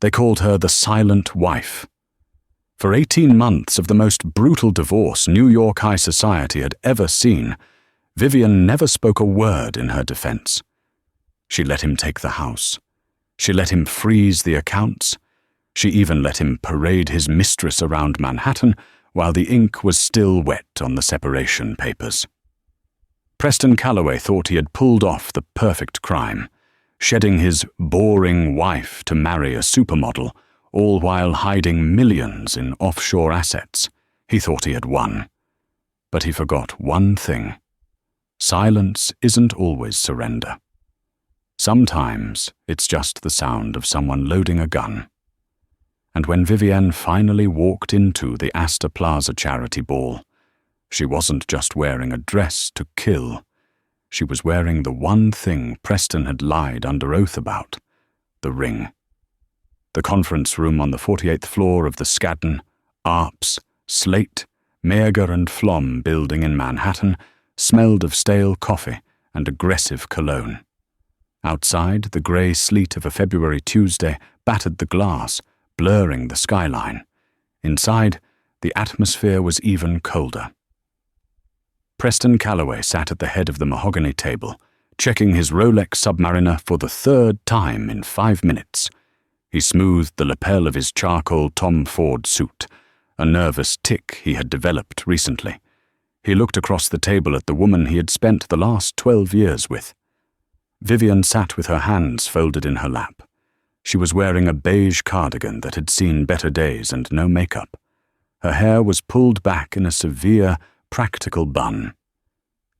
They called her the silent wife. For 18 months of the most brutal divorce New York high society had ever seen, Vivian never spoke a word in her defense. She let him take the house. She let him freeze the accounts. She even let him parade his mistress around Manhattan while the ink was still wet on the separation papers. Preston Calloway thought he had pulled off the perfect crime, shedding his boring wife to marry a supermodel, all while hiding millions in offshore assets. He thought he had won. But he forgot one thing. Silence isn't always surrender. Sometimes it's just the sound of someone loading a gun. And when Vivienne finally walked into the Astor Plaza charity ball, she wasn't just wearing a dress to kill. She was wearing the one thing Preston had lied under oath about, the ring. The conference room on the 48th floor of the Skadden, Arps, Slate, Meager and Flom building in Manhattan smelled of stale coffee and aggressive cologne. Outside, the grey sleet of a February Tuesday battered the glass, blurring the skyline. Inside, the atmosphere was even colder. Preston Calloway sat at the head of the mahogany table, checking his Rolex Submariner for the third time in 5 minutes. He smoothed the lapel of his charcoal Tom Ford suit, a nervous tic he had developed recently. He looked across the table at the woman he had spent the last 12 years with. Vivian sat with her hands folded in her lap. She was wearing a beige cardigan that had seen better days and no makeup. Her hair was pulled back in a severe, practical bun.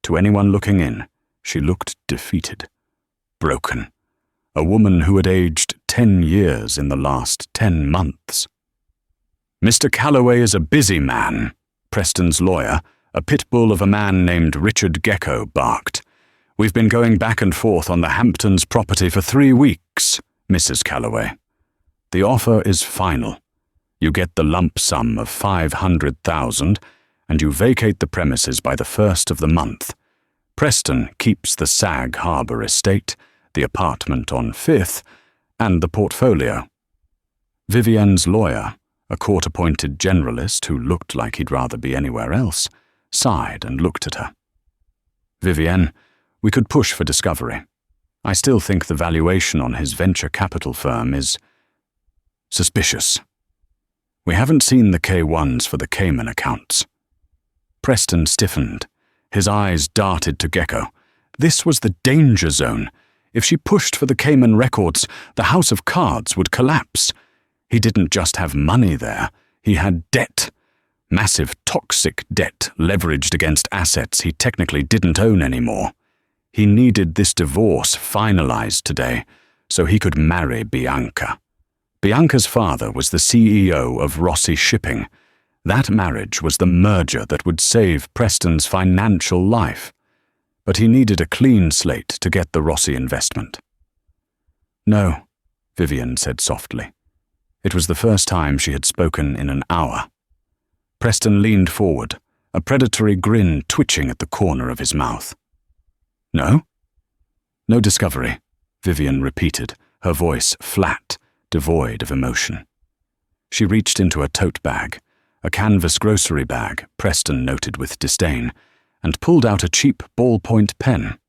To anyone looking in, she looked defeated, broken. A woman who had aged 10 years in the last 10 months. "Mr. Calloway is a busy man," Preston's lawyer, a pit bull of a man named Richard Gecko, barked. "We've been going back and forth on the Hamptons property for 3 weeks, Mrs. Calloway. The offer is final. You get the lump sum of $500,000 and you vacate the premises by the 1st of the month. Preston keeps the Sag Harbor estate, the apartment on 5th, and the portfolio." Vivienne's lawyer, a court-appointed generalist who looked like he'd rather be anywhere else, sighed and looked at her. "Vivienne, we could push for discovery. I still think the valuation on his venture capital firm is suspicious. We haven't seen the K-1s for the Cayman accounts." Preston stiffened. His eyes darted to Gecko. This was the danger zone. If she pushed for the Cayman records, the house of cards would collapse. He didn't just have money there. He had debt. Massive toxic debt leveraged against assets he technically didn't own anymore. He needed this divorce finalized today so he could marry Bianca. Bianca's father was the CEO of Rossi Shipping. That marriage was the merger that would save Preston's financial life. But he needed a clean slate to get the Rossi investment. "No," Vivian said softly. It was the first time she had spoken in an hour. Preston leaned forward, a predatory grin twitching at the corner of his mouth. "No?" "No discovery," Vivian repeated, her voice flat, devoid of emotion. She reached into a tote bag, a canvas grocery bag, Preston noted with disdain, and pulled out a cheap ballpoint pen.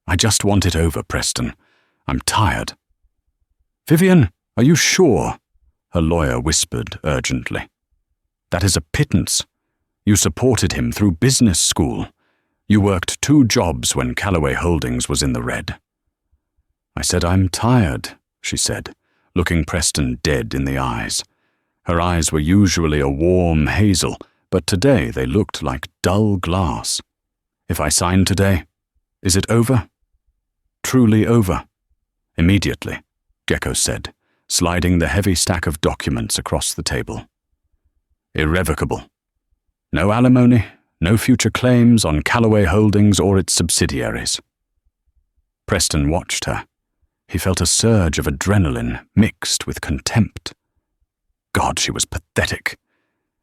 "I just want it over, Preston. I'm tired." "Vivian, are you sure?" her lawyer whispered urgently. "That is a pittance. You supported him through business school. You worked 2 jobs when Calloway Holdings was in the red." "I said I'm tired," she said, looking Preston dead in the eyes. Her eyes were usually a warm hazel, but today they looked like dull glass. "If I sign today, is it over?" "Truly over." "Immediately," Gecko said, sliding the heavy stack of documents across the table. "Irrevocable. No alimony, no future claims on Calloway Holdings or its subsidiaries." Preston watched her. He felt a surge of adrenaline mixed with contempt. God, she was pathetic.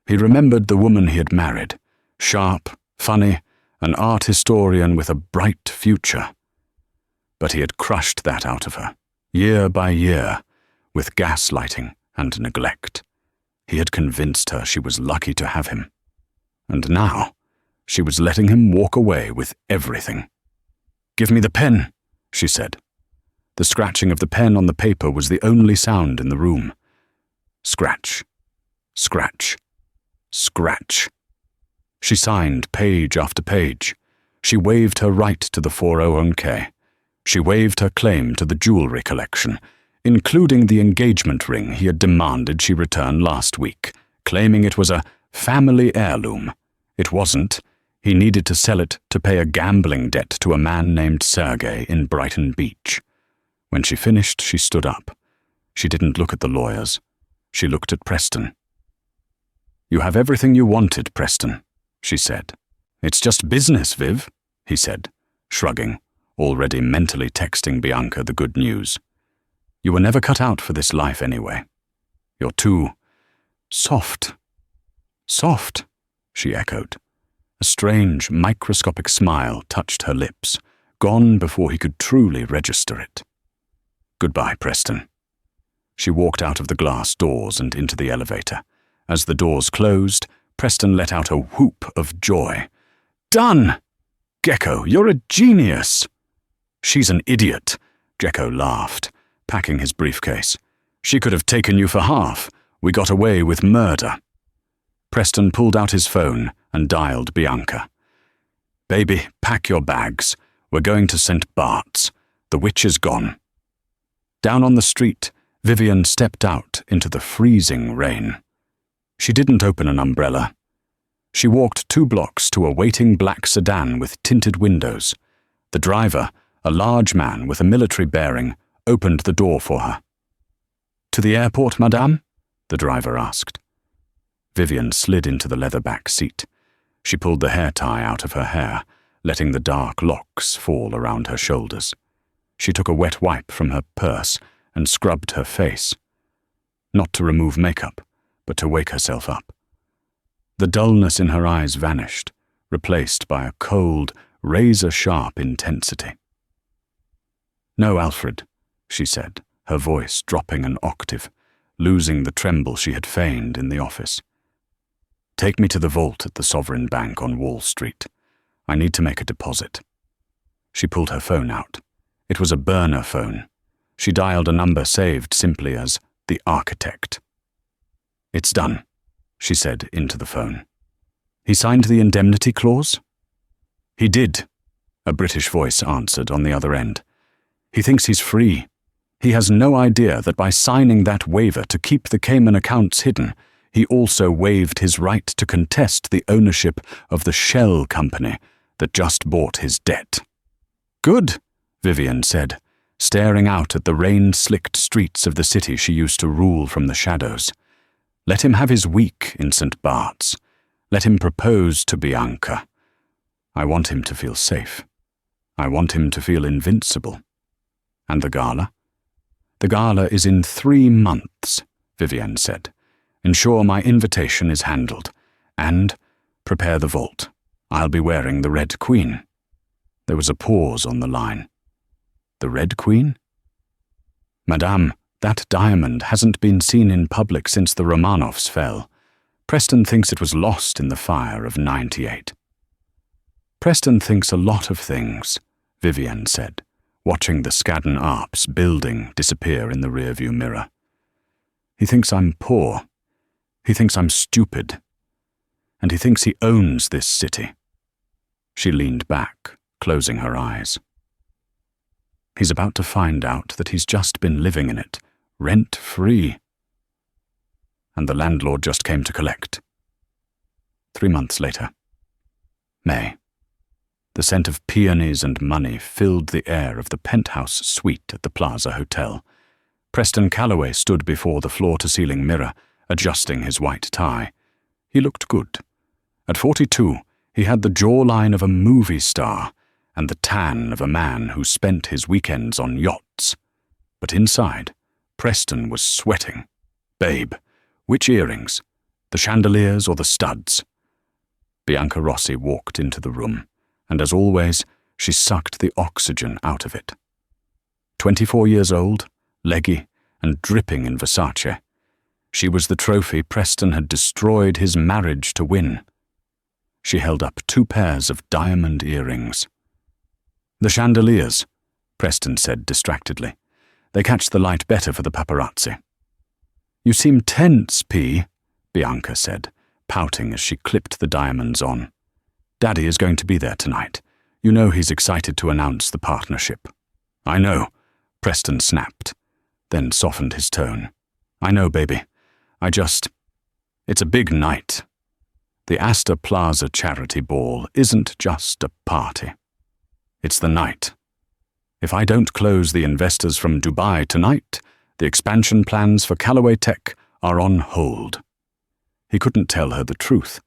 He remembered the woman he had married, sharp, funny, an art historian with a bright future. But he had crushed that out of her, year by year, with gaslighting and neglect. He had convinced her she was lucky to have him. And now, she was letting him walk away with everything. "Give me the pen," she said. The scratching of the pen on the paper was the only sound in the room. Scratch, scratch, scratch. She signed page after page. She waived her right to the 401k. She waived her claim to the jewelry collection, including the engagement ring he had demanded she return last week, claiming it was a family heirloom. It wasn't. He needed to sell it to pay a gambling debt to a man named Sergey in Brighton Beach. When she finished, she stood up. She didn't look at the lawyers. She looked at Preston. "You have everything you wanted, Preston," she said. "It's just business, Viv," he said, shrugging, already mentally texting Bianca the good news. "You were never cut out for this life anyway. You're too soft." "Soft," she echoed. A strange, microscopic smile touched her lips, gone before he could truly register it. "Goodbye, Preston." She walked out of the glass doors and into the elevator. As the doors closed, Preston let out a whoop of joy. "Done! Gecko, you're a genius!" "She's an idiot," Gecko laughed, packing his briefcase. "She could have taken you for half. We got away with murder." Preston pulled out his phone and dialed Bianca. "Baby, pack your bags. We're going to St. Bart's. The witch is gone." Down on the street, Vivian stepped out into the freezing rain. She didn't open an umbrella. She walked 2 blocks to a waiting black sedan with tinted windows. The driver, a large man with a military bearing, opened the door for her. "To the airport, madame?" the driver asked. Vivian slid into the leather-back seat. She pulled the hair tie out of her hair, letting the dark locks fall around her shoulders. She took a wet wipe from her purse and scrubbed her face. Not to remove makeup, but to wake herself up. The dullness in her eyes vanished, replaced by a cold, razor-sharp intensity. "No, Alfred," she said, her voice dropping an octave, losing the tremble she had feigned in the office. "Take me to the vault at the Sovereign Bank on Wall Street. I need to make a deposit." She pulled her phone out. It was a burner phone. She dialed a number saved simply as the architect. "It's done," she said into the phone. "He signed the indemnity clause?" "He did," a British voice answered on the other end. "He thinks he's free. He has no idea that by signing that waiver to keep the Cayman accounts hidden, he also waived his right to contest the ownership of the shell company that just bought his debt." "Good," Vivian said, staring out at the rain-slicked streets of the city she used to rule from the shadows. Let him have his week in St. Bart's. Let him propose to Bianca. I want him to feel safe. I want him to feel invincible. And the gala? "The gala is in 3 months, Vivian said. "Ensure my invitation is handled. And prepare the vault. I'll be wearing the Red Queen." There was a pause on the line. "The Red Queen?" "Madame, that diamond hasn't been seen in public since the Romanovs fell. Preston thinks it was lost in the fire of '98. "Preston thinks a lot of things," Vivian said, watching the Skadden Arps building disappear in the rearview mirror. "He thinks I'm poor. He thinks I'm stupid. And he thinks he owns this city." She leaned back, closing her eyes. "He's about to find out that he's just been living in it, rent-free. And the landlord just came to collect." 3 months later. May. The scent of peonies and money filled the air of the penthouse suite at the Plaza Hotel. Preston Calloway stood before the floor-to-ceiling mirror, adjusting his white tie. He looked good. At 42, he had the jawline of a movie star and the tan of a man who spent his weekends on yachts. But inside, Preston was sweating. "Babe, which earrings? The chandeliers or the studs?" Bianca Rossi walked into the room, and as always, she sucked the oxygen out of it. 24 years old, leggy, and dripping in Versace. She was the trophy Preston had destroyed his marriage to win. She held up 2 pairs of diamond earrings. "The chandeliers," Preston said distractedly. "They catch the light better for the paparazzi." "You seem tense, P," Bianca said, pouting as she clipped the diamonds on. "Daddy is going to be there tonight. You know he's excited to announce the partnership." "I know," Preston snapped, then softened his tone. "I know, baby. It's a big night. The Astor Plaza charity ball isn't just a party. It's the night. If I don't close the investors from Dubai tonight, the expansion plans for Callaway Tech are on hold." He couldn't tell her the truth.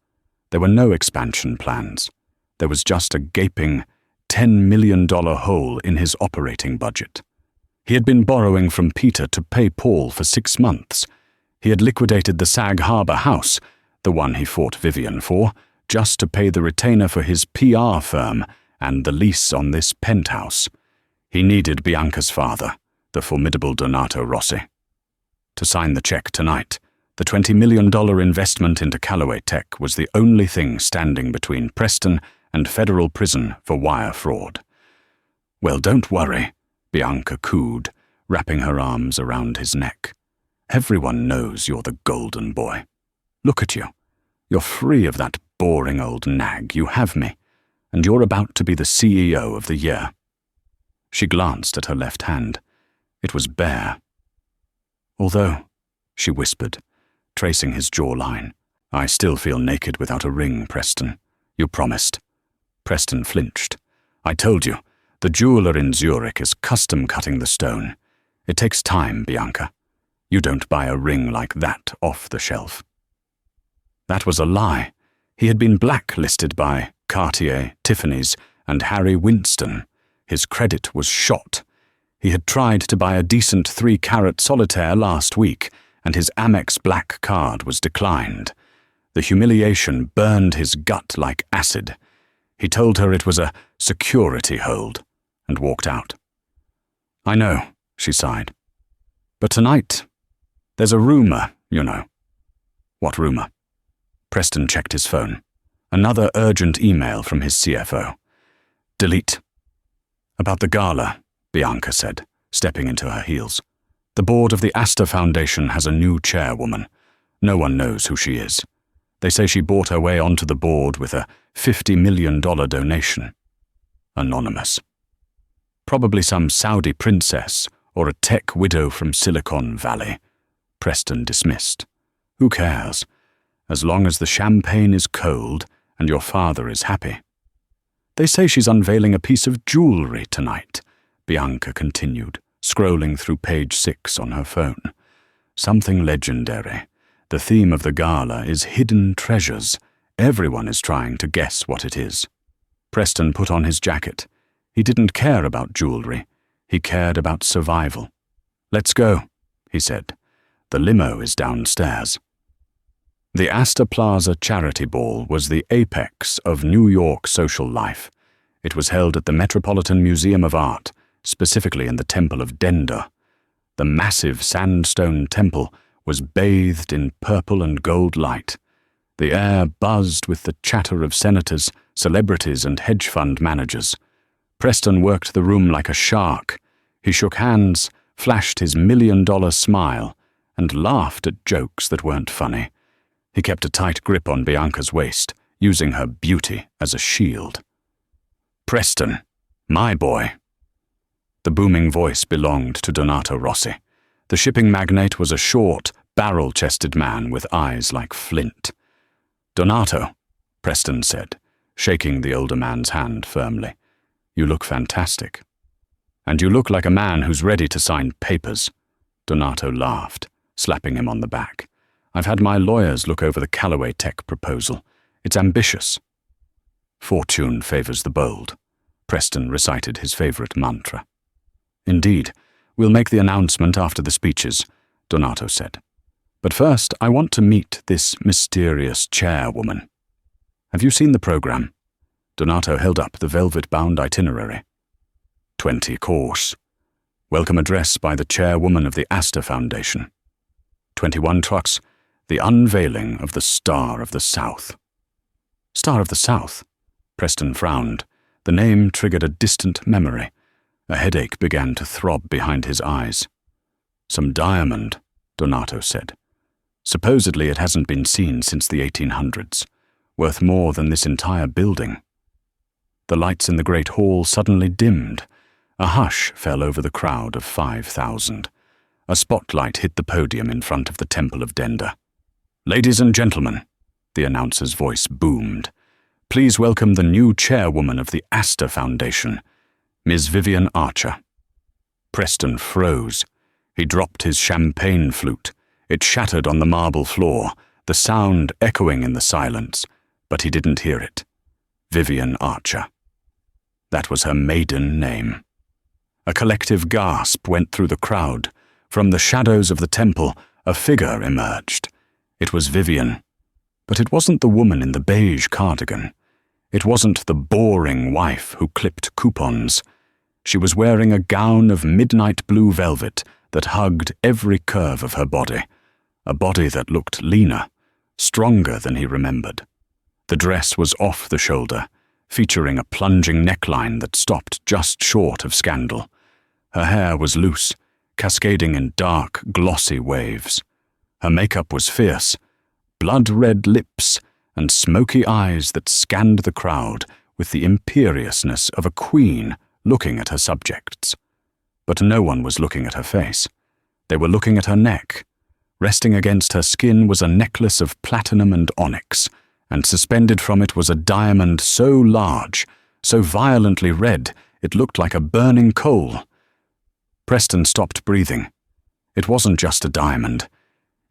There were no expansion plans. There was just a gaping $10 million hole in his operating budget. He had been borrowing from Peter to pay Paul for 6 months. He had liquidated the Sag Harbor house, the one he fought Vivian for, just to pay the retainer for his PR firm and the lease on this penthouse. He needed Bianca's father, the formidable Donato Rossi. To sign the check tonight, the $20 million investment into Callaway Tech was the only thing standing between Preston and federal prison for wire fraud. "Well, don't worry," Bianca cooed, wrapping her arms around his neck. "Everyone knows you're the golden boy. Look at you. You're free of that boring old nag. You have me. And you're about to be the CEO of the year." She glanced at her left hand. It was bare. "Although," she whispered, tracing his jawline, "I still feel naked without a ring, Preston. You promised." Preston flinched. "I told you, the jeweler in Zurich is custom-cutting the stone. It takes time, Bianca. You don't buy a ring like that off the shelf." That was a lie. He had been blacklisted by Cartier, Tiffany's, and Harry Winston. His credit was shot. He had tried to buy a decent 3-carat solitaire last week, and his Amex Black card was declined. The humiliation burned his gut like acid. He told her it was a security hold, and walked out. "I know," she sighed. "But tonight, there's a rumor, you know." "What rumor?" Preston checked his phone. Another urgent email from his CFO. "Delete." "About the gala," Bianca said, stepping into her heels. "The board of the Astor Foundation has a new chairwoman. No one knows who she is. They say she bought her way onto the board with a $50 million donation. Anonymous. Probably some Saudi princess or a tech widow from Silicon Valley." Preston dismissed. "Who cares? As long as the champagne is cold and your father is happy." "They say she's unveiling a piece of jewelry tonight," Bianca continued, scrolling through page 6 on her phone. "Something legendary. The theme of the gala is hidden treasures. Everyone is trying to guess what it is." Preston put on his jacket. He didn't care about jewelry. He cared about survival. "Let's go," he said. "The limo is downstairs." The Astor Plaza Charity Ball was the apex of New York social life. It was held at the Metropolitan Museum of Art, specifically in the Temple of Dender. The massive sandstone temple was bathed in purple and gold light. The air buzzed with the chatter of senators, celebrities, and hedge fund managers. Preston worked the room like a shark. He shook hands, flashed his $1 million smile, and laughed at jokes that weren't funny. He kept a tight grip on Bianca's waist, using her beauty as a shield. "Preston, my boy." The booming voice belonged to Donato Rossi. The shipping magnate was a short, barrel-chested man with eyes like flint. "Donato," Preston said, shaking the older man's hand firmly. "You look fantastic. And you look like a man who's ready to sign papers." Donato laughed, slapping him on the back. "I've had my lawyers look over the Callaway Tech proposal. It's ambitious." "Fortune favors the bold," Preston recited his favorite mantra. "Indeed. We'll make the announcement after the speeches," Donato said. "But first, I want to meet this mysterious chairwoman." "Have you seen the program?" Donato held up the velvet-bound itinerary. 20 course. Welcome address by the chairwoman of the Astor Foundation. 21 trucks, the unveiling of the Star of the South. Star of the South? Preston frowned. The name triggered a distant memory. A headache began to throb behind his eyes. Some diamond, Donato said. Supposedly it hasn't been seen since the 1800s, worth more than this entire building. The lights in the great hall suddenly dimmed. A hush fell over the crowd of 5,000. A spotlight hit the podium in front of the Temple of Denda. "Ladies and gentlemen," the announcer's voice boomed, "please welcome the new chairwoman of the Astor Foundation, Ms. Vivian Archer." Preston froze. He dropped his champagne flute. It shattered on the marble floor, the sound echoing in the silence, but he didn't hear it. Vivian Archer. That was her maiden name. A collective gasp went through the crowd. From the shadows of the temple, a figure emerged. It was Vivian. But it wasn't the woman in the beige cardigan. It wasn't the boring wife who clipped coupons. She was wearing a gown of midnight blue velvet that hugged every curve of her body, a body that looked leaner, stronger than he remembered. The dress was off the shoulder, featuring a plunging neckline that stopped just short of scandal. Her hair was loose, cascading in dark, glossy waves. Her makeup was fierce, blood-red lips and smoky eyes that scanned the crowd with the imperiousness of a queen looking at her subjects. But no one was looking at her face. They were looking at her neck. Resting against her skin was a necklace of platinum and onyx, and suspended from it was a diamond so large, so violently red, it looked like a burning coal. Preston stopped breathing. It wasn't just a diamond.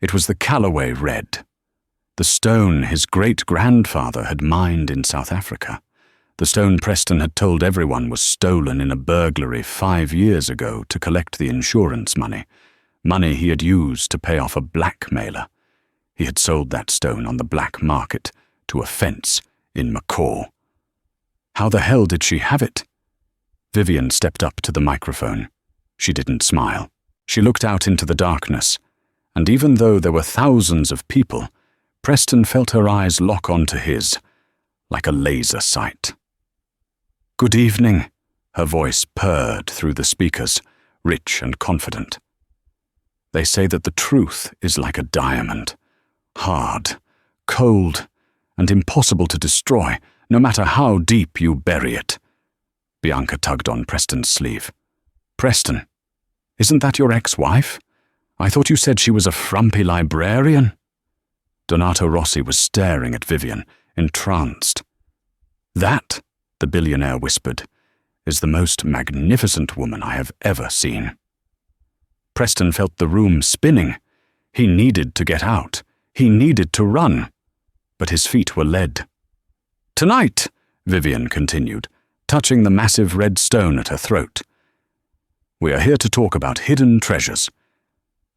It was the Callaway red. The stone his great-grandfather had mined in South Africa. The stone Preston had told everyone was stolen in a burglary 5 years ago to collect the insurance money he had used to pay off a blackmailer. He had sold that stone on the black market to a fence in Macaw. How the hell did she have it? Vivian stepped up to the microphone. She didn't smile. She looked out into the darkness, and even though there were thousands of people, Preston felt her eyes lock onto his, like a laser sight. "Good evening," her voice purred through the speakers, rich and confident. "They say that the truth is like a diamond, hard, cold, and impossible to destroy, no matter how deep you bury it." Bianca tugged on Preston's sleeve. "Preston, isn't that your ex-wife? I thought you said she was a frumpy librarian." Donato Rossi was staring at Vivian, entranced. "That," the billionaire whispered, "is the most magnificent woman I have ever seen." Preston felt the room spinning. He needed to get out. He needed to run. But his feet were lead. "Tonight," Vivian continued, touching the massive red stone at her throat, "we are here to talk about hidden treasures,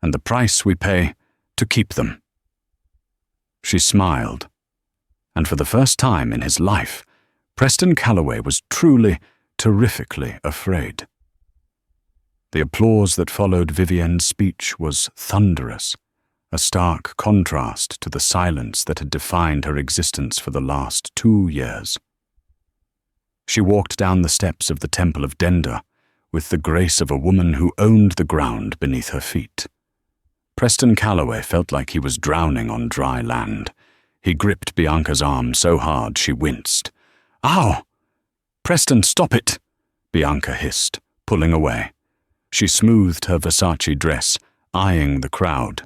and the price we pay to keep them." She smiled, and for the first time in his life, Preston Callaway was truly, terrifically afraid. The applause that followed Vivian's speech was thunderous, a stark contrast to the silence that had defined her existence for the last 2 years. She walked down the steps of the Temple of Denda with the grace of a woman who owned the ground beneath her feet. Preston Callaway felt like he was drowning on dry land. He gripped Bianca's arm so hard she winced. "Ow! Preston, stop it!" Bianca hissed, pulling away. She smoothed her Versace dress, eyeing the crowd.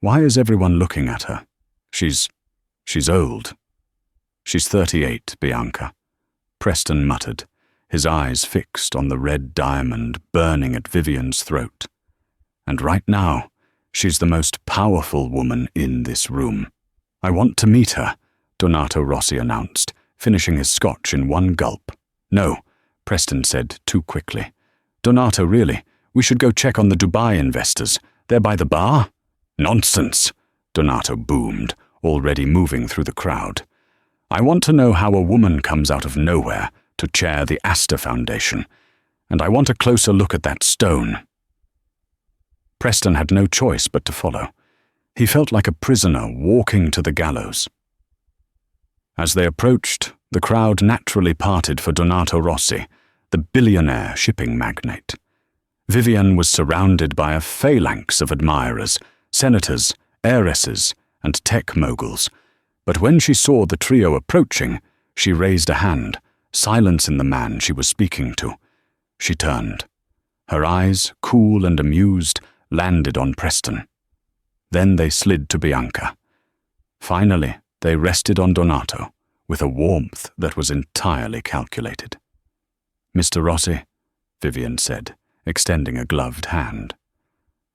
"Why is everyone looking at her? She's old." "She's 38, Bianca," Preston muttered, his eyes fixed on the red diamond burning at Vivian's throat. "And right now, she's the most powerful woman in this room." "I want to meet her," Donato Rossi announced, finishing his scotch in one gulp. "No," Preston said too quickly. "Donato, really, we should go check on the Dubai investors. They're by the bar?" "Nonsense," Donato boomed, already moving through the crowd. "I want to know how a woman comes out of nowhere to chair the Astor Foundation, And I want a closer look at that stone." Preston had no choice but to follow. He felt like a prisoner walking to the gallows. As they approached, the crowd naturally parted for Donato Rossi, the billionaire shipping magnate. Vivian was surrounded by a phalanx of admirers, senators, heiresses, and tech moguls, but when she saw the trio approaching, she raised a hand, silencing the man she was speaking to. She turned. Her eyes, cool and amused, landed on Preston. Then they slid to Bianca. Finally, they rested on Donato, with a warmth that was entirely calculated. "Mr. Rossi," Vivian said, extending a gloved hand.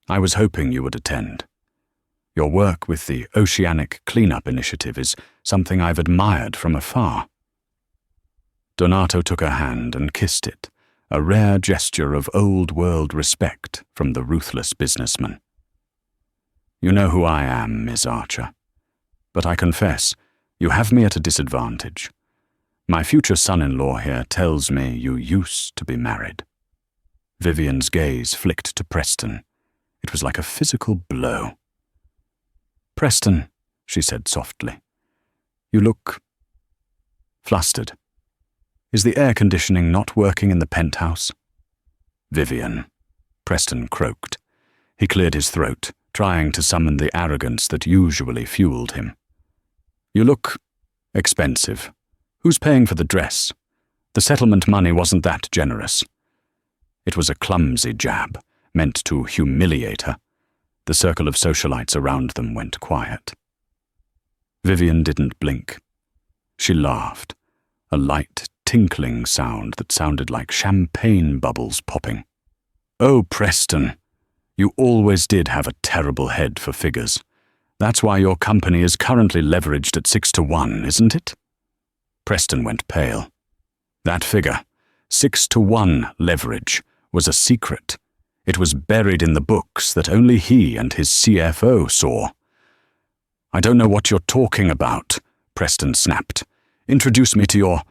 "I was hoping you would attend. Your work with the Oceanic Cleanup Initiative is something I've admired from afar." Donato took her hand and kissed it, a rare gesture of old-world respect from the ruthless businessman. "You know who I am, Miss Archer. But I confess, you have me at a disadvantage. My future son-in-law here tells me you used to be married." Vivian's gaze flicked to Preston. It was like a physical blow. "Preston," she said softly, "you look flustered. Is the air conditioning not working in the penthouse?" "Vivian," Preston croaked. He cleared his throat, trying to summon the arrogance that usually fueled him. "You look expensive. Who's paying for the dress? The settlement money wasn't that generous." It was a clumsy jab, meant to humiliate her. The circle of socialites around them went quiet. Vivian didn't blink. She laughed, a light, tinkling sound that sounded like champagne bubbles popping. "Oh, Preston, you always did have a terrible head for figures. That's why your company is currently leveraged at 6-1, isn't it?" Preston went pale. That figure, 6-1 leverage, was a secret. It was buried in the books that only he and his CFO saw. "I don't know what you're talking about," Preston snapped. "Introduce me to your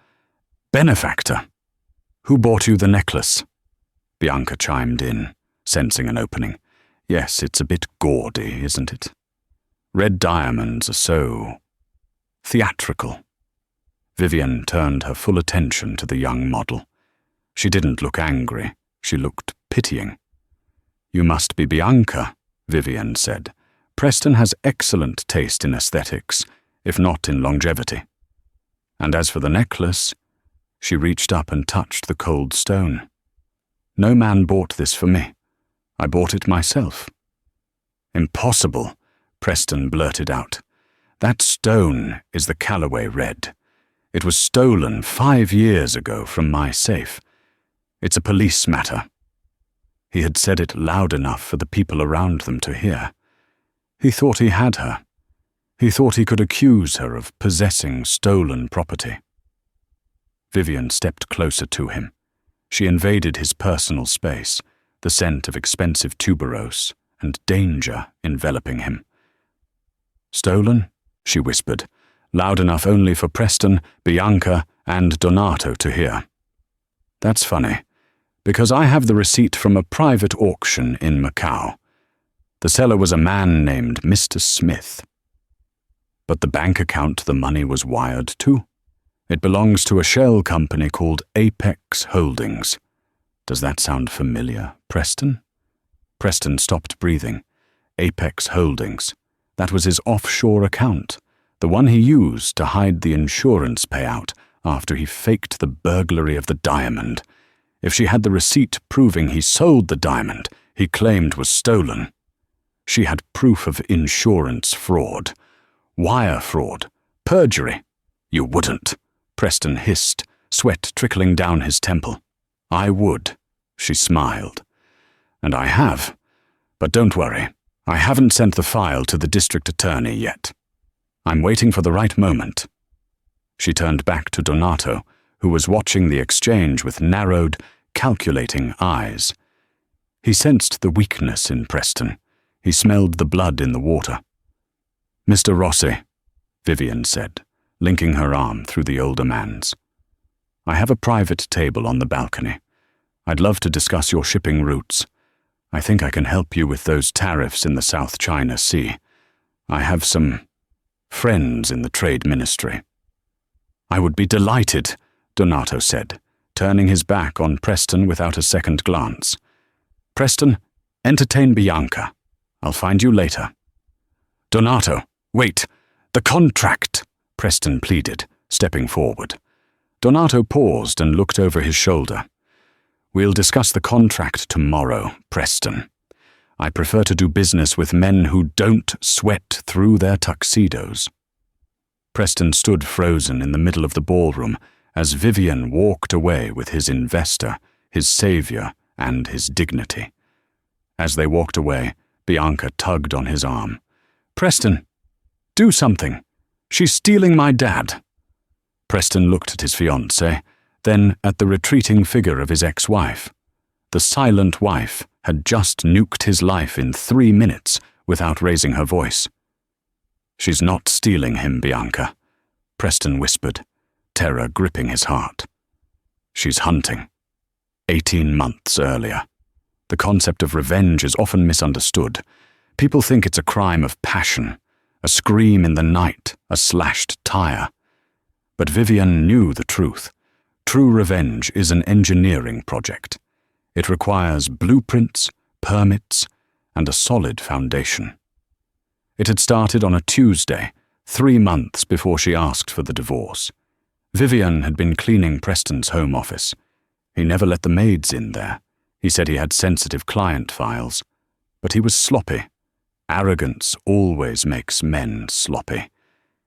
benefactor." "Who bought you the necklace?" Bianca chimed in, sensing an opening. "Yes, it's a bit gaudy, isn't it? Red diamonds are so theatrical." Vivian turned her full attention to the young model. She didn't look angry. She looked pitying. "You must be Bianca," Vivian said. "Preston has excellent taste in aesthetics, if not in longevity. And as for the necklace," she reached up and touched the cold stone. "No man bought this for me. I bought it myself." "Impossible," Preston blurted out. "That stone is the Callaway Red. It was stolen 5 years ago from my safe. It's a police matter." He had said it loud enough for the people around them to hear. He thought he had her. He thought he could accuse her of possessing stolen property. Vivian stepped closer to him. She invaded his personal space, the scent of expensive tuberose and danger enveloping him. "Stolen?" she whispered, loud enough only for Preston, Bianca, and Donato to hear. "That's funny, because I have the receipt from a private auction in Macau. The seller was a man named Mr. Smith. But the bank account the money was wired to? It belongs to a shell company called Apex Holdings. Does that sound familiar, Preston?" Preston stopped breathing. Apex Holdings. That was his offshore account, the one he used to hide the insurance payout after he faked the burglary of the diamond. If she had the receipt proving he sold the diamond he claimed was stolen. She had proof of insurance fraud, wire fraud, perjury. "You wouldn't," Preston hissed, sweat trickling down his temple. "I would," she smiled. "And I have. But don't worry, I haven't sent the file to the district attorney yet. I'm waiting for the right moment." She turned back to Donato, who was watching the exchange with narrowed, calculating eyes. He sensed the weakness in Preston. He smelled the blood in the water. "Mr. Rossi," Vivian said, linking her arm through the older man's. "I have a private table on the balcony. I'd love to discuss your shipping routes. I think I can help you with those tariffs in the South China Sea. I have some friends in the Trade Ministry." "I would be delighted," Donato said, turning his back on Preston without a second glance. "Preston, entertain Bianca. I'll find you later." "Donato, wait! The contract!" Preston pleaded, stepping forward. Donato paused and looked over his shoulder. "We'll discuss the contract tomorrow, Preston. I prefer to do business with men who don't sweat through their tuxedos." Preston stood frozen in the middle of the ballroom as Vivian walked away with his investor, his savior, and his dignity. As they walked away, Bianca tugged on his arm. "Preston, do something. She's stealing my dad." Preston looked at his fiancée, then at the retreating figure of his ex-wife. The silent wife had just nuked his life in 3 minutes without raising her voice. "She's not stealing him, Bianca," Preston whispered, terror gripping his heart. "She's hunting. 18 months earlier. The concept of revenge is often misunderstood. People think it's a crime of passion, a scream in the night, a slashed tire. But Vivian knew the truth. True revenge is an engineering project. It requires blueprints, permits, and a solid foundation. It had started on a Tuesday, 3 months before she asked for the divorce. Vivian had been cleaning Preston's home office. He never let the maids in there. He said he had sensitive client files. But he was sloppy. Arrogance always makes men sloppy.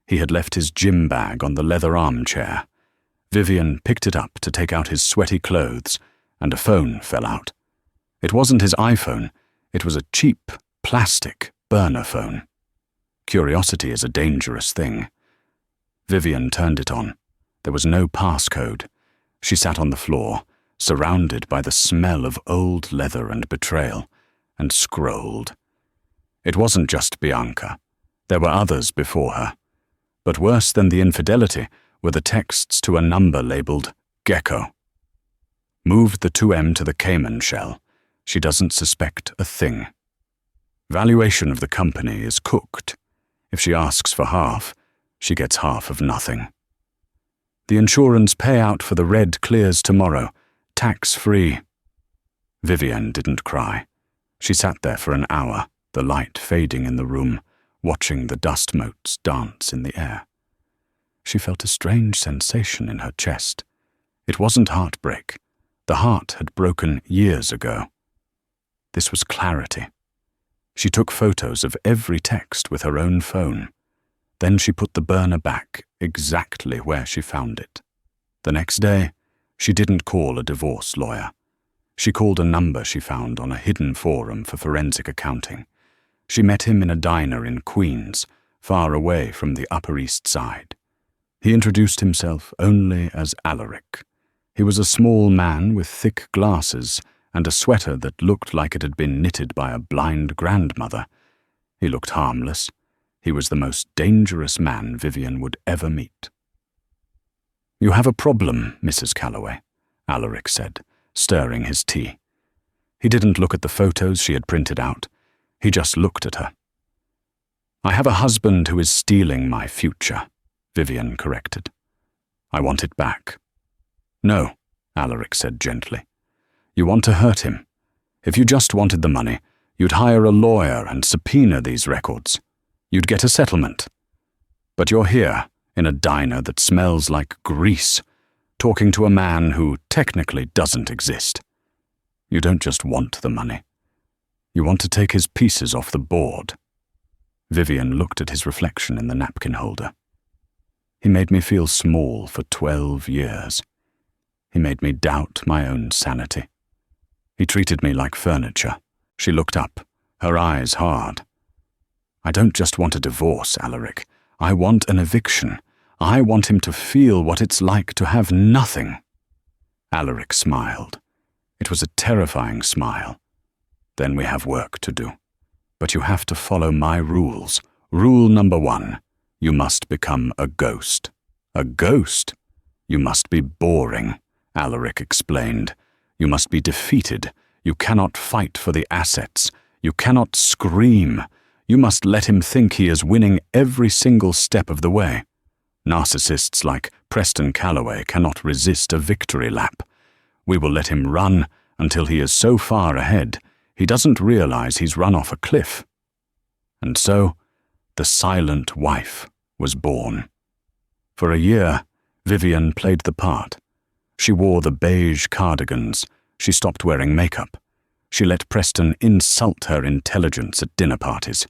He had left his gym bag on the leather armchair. Vivian picked it up to take out his sweaty clothes, and a phone fell out. It wasn't his iPhone. It was a cheap, plastic burner phone. Curiosity is a dangerous thing. Vivian turned it on. There was no passcode. She sat on the floor, surrounded by the smell of old leather and betrayal, and scrolled. It wasn't just Bianca. There were others before her. But worse than the infidelity were the texts to a number labeled Gecko. Moved the 2M to the Cayman shell. She doesn't suspect a thing. Valuation of the company is cooked. If she asks for half, she gets half of nothing. The insurance payout for the red clears tomorrow, tax-free. Vivian didn't cry. She sat there for an hour, the light fading in the room, watching the dust motes dance in the air. She felt a strange sensation in her chest. It wasn't heartbreak. The heart had broken years ago. This was clarity. She took photos of every text with her own phone. Then she put the burner back exactly where she found it. The next day, she didn't call a divorce lawyer. She called a number she found on a hidden forum for forensic accounting. She met him in a diner in Queens, far away from the Upper East Side. He introduced himself only as Alaric. He was a small man with thick glasses and a sweater that looked like it had been knitted by a blind grandmother. He looked harmless. He was the most dangerous man Vivian would ever meet. "You have a problem, Mrs. Calloway," Alaric said, stirring his tea. He didn't look at the photos she had printed out. He just looked at her. "I have a husband who is stealing my future," Vivian corrected. "I want it back." "No," Alaric said gently. "You want to hurt him. If you just wanted the money, you'd hire a lawyer and subpoena these records. You'd get a settlement. But you're here, in a diner that smells like grease, talking to a man who technically doesn't exist. You don't just want the money. You want to take his pieces off the board." Vivian looked at his reflection in the napkin holder. "He made me feel small for 12 years. He made me doubt my own sanity. He treated me like furniture." She looked up, her eyes hard. "I don't just want a divorce, Alaric. I want an eviction. I want him to feel what it's like to have nothing." Alaric smiled. It was a terrifying smile. "Then we have work to do. But you have to follow my rules. Rule number 1, you must become a ghost." "A ghost? You must be boring," Alaric explained. You must be defeated. You cannot fight for the assets. You cannot scream. You must let him think he is winning every single step of the way. Narcissists like Preston Calloway cannot resist a victory lap. We will let him run until he is so far ahead, he doesn't realize he's run off a cliff. And so, the silent wife was born. For a year, Vivian played the part. She wore the beige cardigans. She stopped wearing makeup. She let Preston insult her intelligence at dinner parties.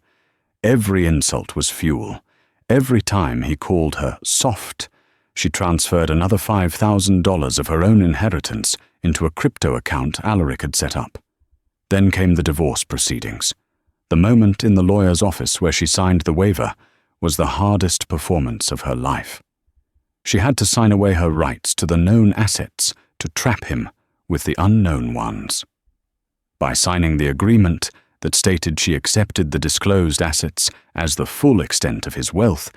Every insult was fuel. Every time he called her soft, she transferred another $5,000 of her own inheritance into a crypto account Alaric had set up. Then came the divorce proceedings. The moment in the lawyer's office where she signed the waiver was the hardest performance of her life. She had to sign away her rights to the known assets to trap him with the unknown ones. By signing the agreement that stated she accepted the disclosed assets as the full extent of his wealth,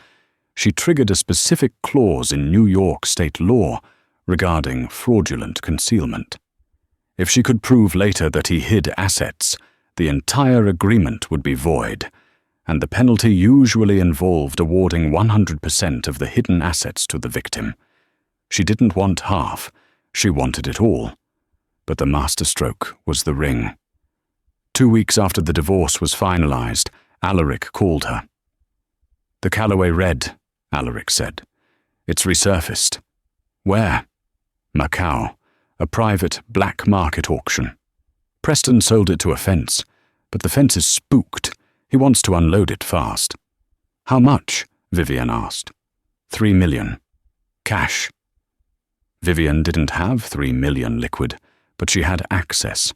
she triggered a specific clause in New York state law regarding fraudulent concealment. If she could prove later that he hid assets, the entire agreement would be void, and the penalty usually involved awarding 100% of the hidden assets to the victim. She didn't want half, she wanted it all. But the masterstroke was the ring. 2 weeks after the divorce was finalized, Alaric called her. "The Calloway Red," Alaric said. "It's resurfaced." "Where?" "Macau, a private black market auction. Preston sold it to a fence, but the fence is spooked. He wants to unload it fast." "How much?" Vivian asked. $3 million. Cash. Vivian didn't have $3 million liquid, but she had access.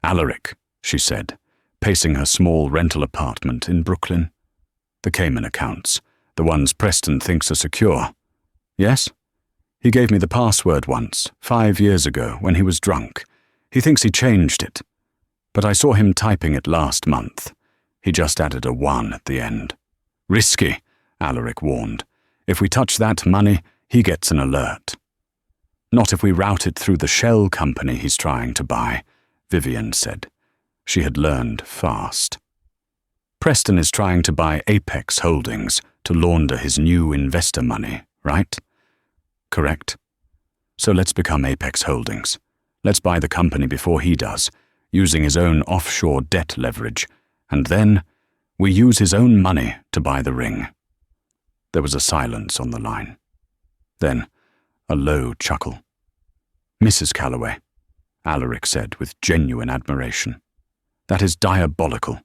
"Alaric," she said, pacing her small rental apartment in Brooklyn. "The Cayman accounts, the ones Preston thinks are secure." "Yes?" "He gave me the password once, 5 years ago, when he was drunk. He thinks he changed it. But I saw him typing it last month. He just added a 1 at the end." "Risky," Alaric warned. "If we touch that money, he gets an alert." "Not if we route it through the shell company he's trying to buy," Vivian said. She had learned fast. "Preston is trying to buy Apex Holdings to launder his new investor money, right?" "Correct. So let's become Apex Holdings. Let's buy the company before he does, using his own offshore debt leverage, and then we use his own money to buy the ring." There was a silence on the line. Then a low chuckle. "Mrs. Calloway," Alaric said with genuine admiration. "That is diabolical.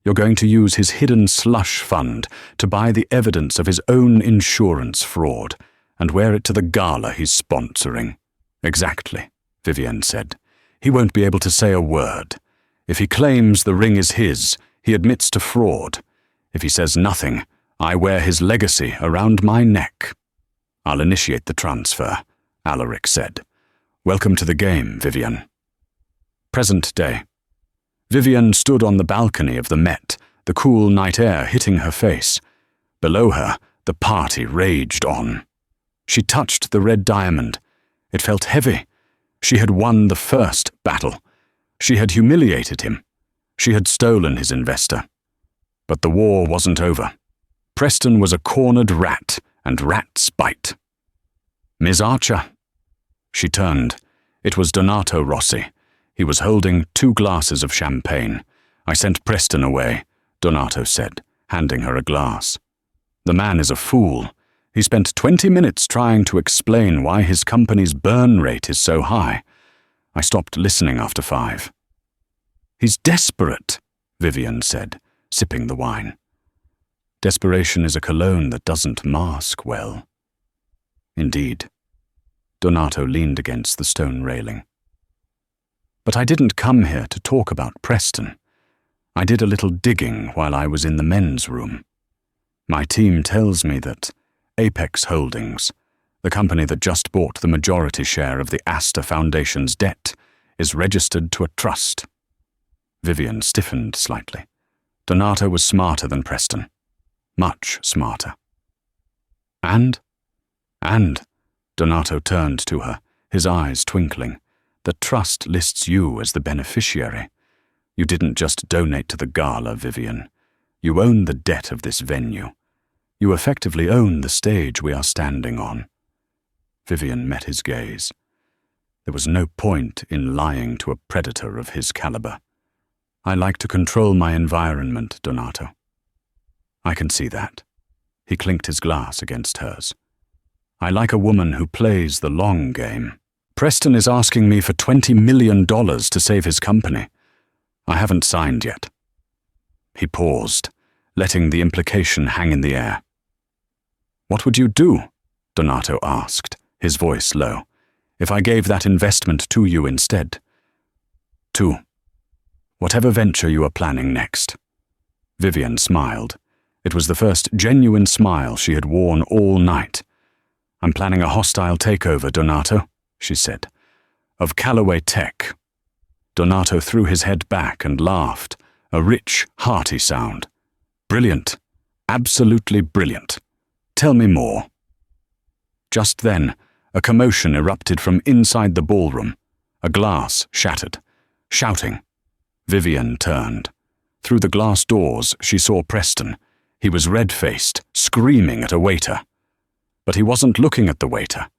You're going to use his hidden slush fund to buy the evidence of his own insurance fraud and wear it to the gala he's sponsoring." "Exactly," Vivian said. "He won't be able to say a word. If he claims the ring is his, he admits to fraud. If he says nothing, I wear his legacy around my neck." "I'll initiate the transfer," Alaric said. "Welcome to the game, Vivian." Present day. Vivian stood on the balcony of the Met, the cool night air hitting her face. Below her, the party raged on. She touched the red diamond. It felt heavy. She had won the first battle. She had humiliated him. She had stolen his investor. But the war wasn't over. Preston was a cornered rat, and rats bite. "Miss Archer." She turned. It was Donato Rossi. He was holding 2 glasses of champagne. "I sent Preston away," Donato said, handing her a glass. "The man is a fool. He spent 20 minutes trying to explain why his company's burn rate is so high. I stopped listening after 5. "He's desperate," Vivian said, sipping the wine. "Desperation is a cologne that doesn't mask well." "Indeed." Donato leaned against the stone railing. "But I didn't come here to talk about Preston. I did a little digging while I was in the men's room. My team tells me that Apex Holdings, the company that just bought the majority share of the Astor Foundation's debt, is registered to a trust." Vivian stiffened slightly. Donato was smarter than Preston. Much smarter. And, Donato turned to her, his eyes twinkling. The trust lists you as the beneficiary. You didn't just donate to the Gala, Vivian. You own the debt of this venue. You effectively own the stage we are standing on." Vivian met his gaze. There was no point in lying to a predator of his caliber. "I like to control my environment, Donato." "I can see that." He clinked his glass against hers. "I like a woman who plays the long game. Preston is asking me for $20 million to save his company. I haven't signed yet." He paused, letting the implication hang in the air. "What would you do?" Donato asked, his voice low, "if I gave that investment to you instead?" "To whatever venture you are planning next." Vivian smiled. It was the first genuine smile she had worn all night. "I'm planning a hostile takeover, Donato," she said, "of Callaway Tech." Donato threw his head back and laughed, a rich, hearty sound. "Brilliant. Absolutely brilliant. Tell me more." Just then, a commotion erupted from inside the ballroom. A glass shattered. Shouting. Vivian turned. Through the glass doors, she saw Preston. He was red-faced, screaming at a waiter. But he wasn't looking at the waiter.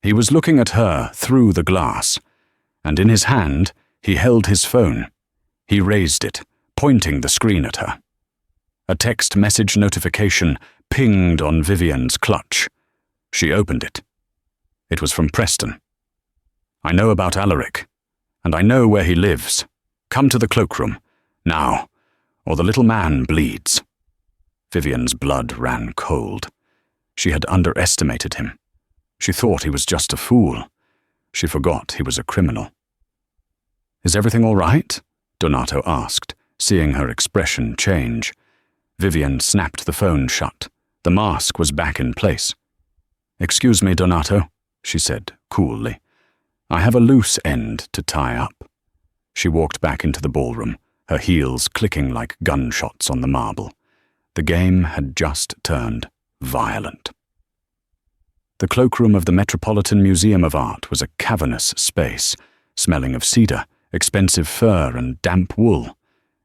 He was looking at her through the glass, and in his hand, he held his phone. He raised it, pointing the screen at her. A text message notification pinged on Vivian's clutch. She opened it. It was from Preston. "I know about Alaric, and I know where he lives. Come to the cloakroom, now, or the little man bleeds." Vivian's blood ran cold. She had underestimated him. She thought he was just a fool. She forgot he was a criminal. "Is everything all right?" Donato asked, seeing her expression change. Vivian snapped the phone shut. The mask was back in place. "Excuse me, Donato," she said coolly. "I have a loose end to tie up." She walked back into the ballroom, her heels clicking like gunshots on the marble. The game had just turned violent. The cloakroom of the Metropolitan Museum of Art was a cavernous space, smelling of cedar, expensive fur, and damp wool.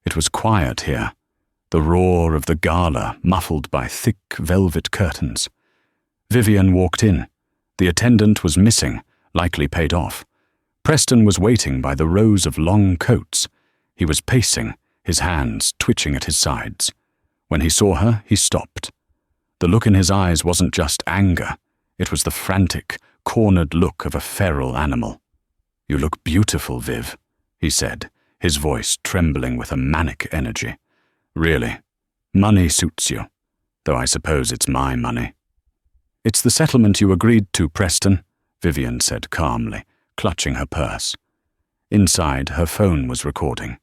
It was quiet here, the roar of the Gala muffled by thick velvet curtains. Vivian walked in. The attendant was missing, likely paid off. Preston was waiting by the rows of long coats. He was pacing, his hands twitching at his sides. When he saw her, he stopped. The look in his eyes wasn't just anger. It was the frantic, cornered look of a feral animal. "You look beautiful, Viv," he said, his voice trembling with a manic energy. "Really, money suits you, though I suppose it's my money." "It's the settlement you agreed to, Preston," Vivian said calmly, clutching her purse. Inside, her phone was recording.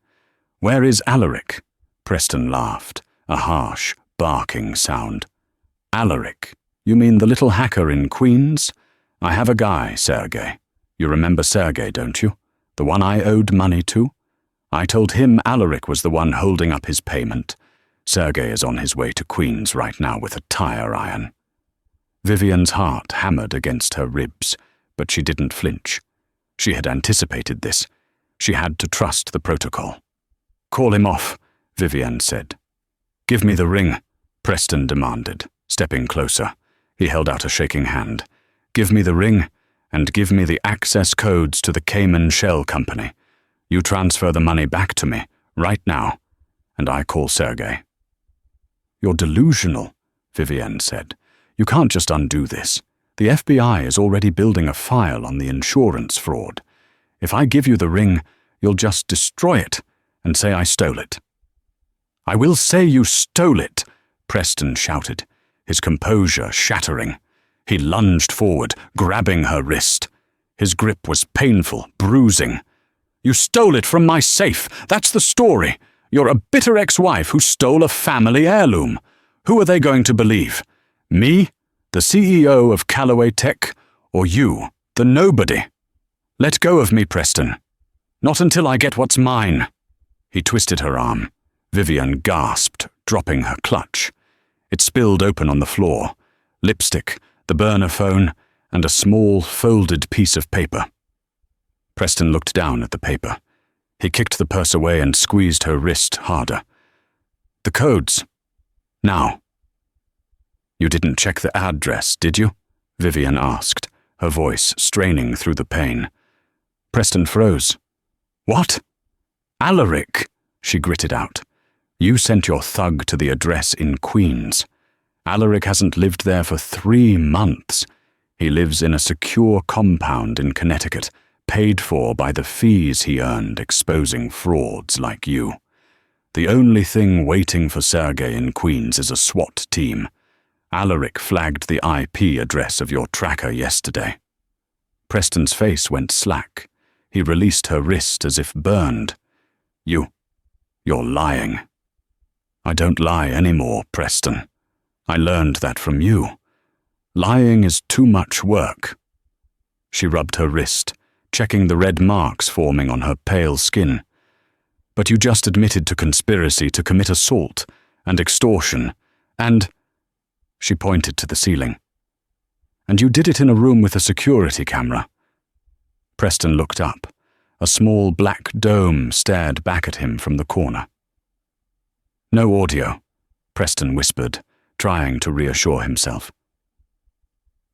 "Where is Alaric?" Preston laughed, a harsh, barking sound. "Alaric? You mean the little hacker in Queens? I have a guy, Sergey. You remember Sergey, don't you? The one I owed money to? I told him Alaric was the one holding up his payment. Sergey is on his way to Queens right now with a tire iron." Vivian's heart hammered against her ribs, but she didn't flinch. She had anticipated this. She had to trust the protocol. "Call him off," Vivian said. "Give me the ring," Preston demanded, stepping closer. He held out a shaking hand. "Give me the ring, and give me the access codes to the Cayman Shell Company. You transfer the money back to me, right now, and I call Sergey." "You're delusional," Vivian said. "You can't just undo this. The FBI is already building a file on the insurance fraud. If I give you the ring, you'll just destroy it and say I stole it." "I will say you stole it," Preston shouted, his composure shattering. He lunged forward, grabbing her wrist. His grip was painful, bruising. "You stole it from my safe. That's the story. You're a bitter ex-wife who stole a family heirloom. Who are they going to believe? Me, the CEO of Callaway Tech, or you, the nobody? Let go of me, Preston. Not until I get what's mine." He twisted her arm. Vivian gasped, dropping her clutch. It spilled open on the floor. Lipstick, the burner phone, and a small, folded piece of paper. Preston looked down at the paper. He kicked the purse away and squeezed her wrist harder. The codes. Now. You didn't check the address, did you? Vivian asked, her voice straining through the pain. Preston froze. What? Alaric, she gritted out. You sent your thug to the address in Queens. Alaric hasn't lived there for 3 months. He lives in a secure compound in Connecticut, paid for by the fees he earned exposing frauds like you. The only thing waiting for Sergei in Queens is a SWAT team. Alaric flagged the IP address of your tracker yesterday. Preston's face went slack. He released her wrist as if burned. You're lying. I don't lie anymore, Preston. I learned that from you. Lying is too much work. She rubbed her wrist, checking the red marks forming on her pale skin. But you just admitted to conspiracy to commit assault and extortion, and... She pointed to the ceiling. And you did it in a room with a security camera. Preston looked up. A small black dome stared back at him from the corner. No audio, Preston whispered, trying to reassure himself.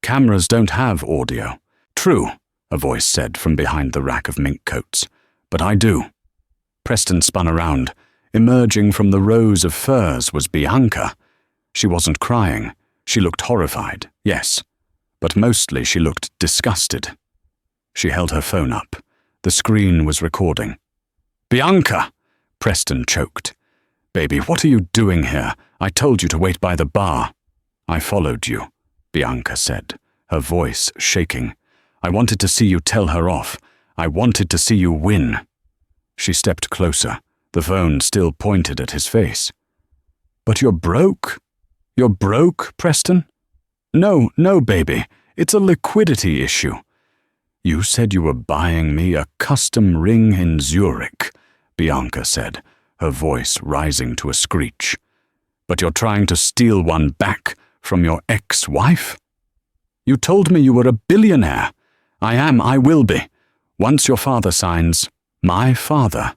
Cameras don't have audio. True, a voice said from behind the rack of mink coats. But I do. Preston spun around. Emerging from the rows of furs was Bianca. She wasn't crying. She looked horrified, yes. But mostly she looked disgusted. She held her phone up. The screen was recording. Bianca! Preston choked. Baby, what are you doing here? I told you to wait by the bar. I followed you, Bianca said, her voice shaking. I wanted to see you tell her off. I wanted to see you win. She stepped closer, the phone still pointed at his face. But you're broke? You're broke, Preston? No, baby. It's a liquidity issue. You said you were buying me a custom ring in Zurich, Bianca said, her voice rising to a screech. But you're trying to steal one back from your ex-wife? You told me you were a billionaire. I will be. Once your father signs, my father.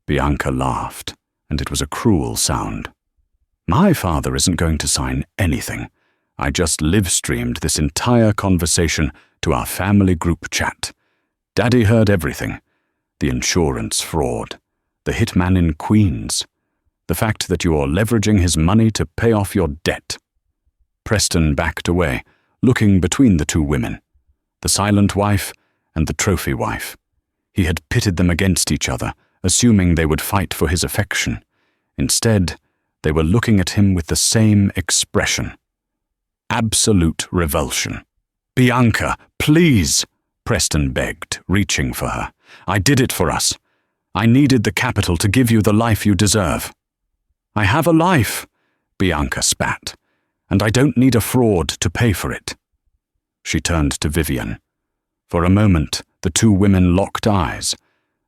Bianca laughed, and it was a cruel sound. My father isn't going to sign anything. I just live-streamed this entire conversation to our family group chat. Daddy heard everything. The insurance fraud. The hitman in Queens. The fact that you're leveraging his money to pay off your debt. Preston backed away, looking between the two women. The silent wife and the trophy wife. He had pitted them against each other, assuming they would fight for his affection. Instead, they were looking at him with the same expression. Absolute revulsion. Bianca, please, Preston begged, reaching for her. I did it for us. I needed the capital to give you the life you deserve. I have a life, Bianca spat, and I don't need a fraud to pay for it. She turned to Vivian. For a moment, the two women locked eyes.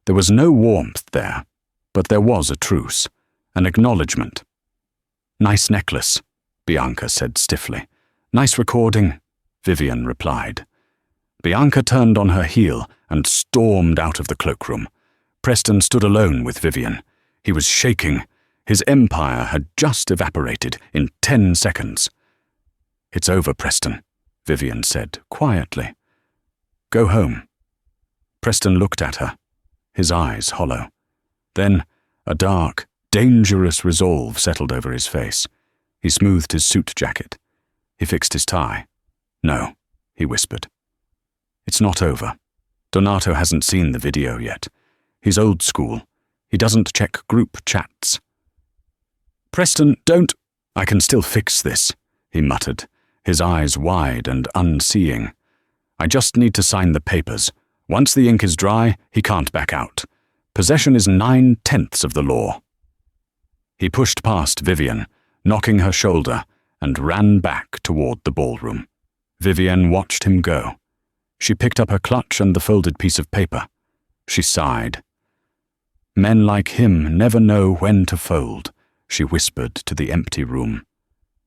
There was no warmth there, but there was a truce, an acknowledgement. Nice necklace, Bianca said stiffly. Nice recording, Vivian replied. Bianca turned on her heel and stormed out of the cloakroom. Preston stood alone with Vivian. He was shaking. His empire had just evaporated in 10 seconds. It's over, Preston, Vivian said quietly. Go home. Preston looked at her, his eyes hollow. Then a dark, dangerous resolve settled over his face. He smoothed his suit jacket. He fixed his tie. No, he whispered. It's not over. Donato hasn't seen the video yet. He's old school. He doesn't check group chats. Preston, don't... I can still fix this, he muttered, his eyes wide and unseeing. I just need to sign the papers. Once the ink is dry, he can't back out. Possession is 9/10 of the law. He pushed past Vivian, knocking her shoulder, and ran back toward the ballroom. Vivian watched him go. She picked up her clutch and the folded piece of paper. She sighed. Men like him never know when to fold, she whispered to the empty room.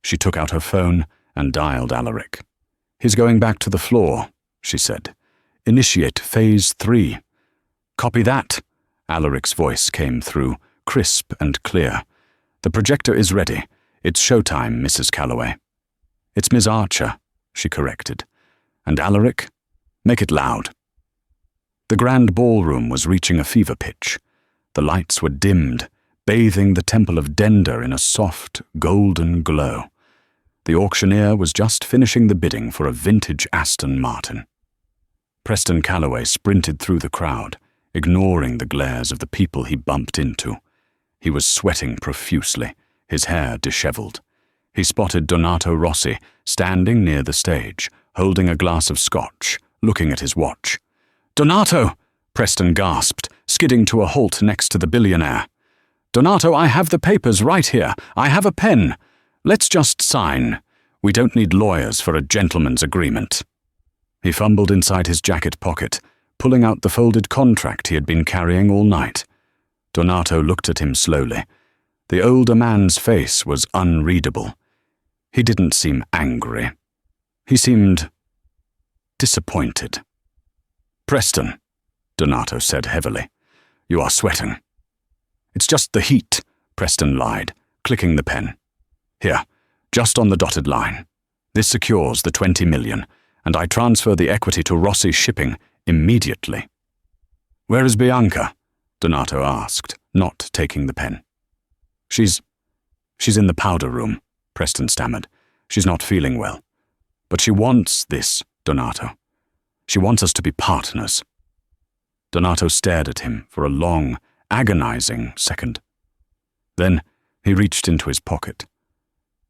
She took out her phone and dialed Alaric. He's going back to the floor, she said. Initiate phase 3. Copy that. Alaric's voice came through, crisp and clear. The projector is ready. It's showtime, Mrs. Calloway. It's Miss Archer, she corrected. And Alaric? Make it loud. The grand ballroom was reaching a fever pitch. The lights were dimmed, bathing the Temple of Denda in a soft, golden glow. The auctioneer was just finishing the bidding for a vintage Aston Martin. Preston Calloway sprinted through the crowd, ignoring the glares of the people he bumped into. He was sweating profusely, his hair disheveled. He spotted Donato Rossi standing near the stage, holding a glass of scotch, looking at his watch. "Donato!" Preston gasped, skidding to a halt next to the billionaire. "Donato, I have the papers right here. I have a pen. Let's just sign. We don't need lawyers for a gentleman's agreement." He fumbled inside his jacket pocket, pulling out the folded contract he had been carrying all night. Donato looked at him slowly. The older man's face was unreadable. He didn't seem angry. He seemed disappointed. "Preston," Donato said heavily, "you are sweating." "It's just the heat," Preston lied, clicking the pen. "Here, just on the dotted line. This secures the 20 million, and I transfer the equity to Rossi Shipping immediately." "Where is Bianca?" Donato asked, not taking the pen. She's in the powder room," Preston stammered. "She's not feeling well. But she wants this, Donato. She wants us to be partners." Donato stared at him for a long, agonizing second. Then he reached into his pocket.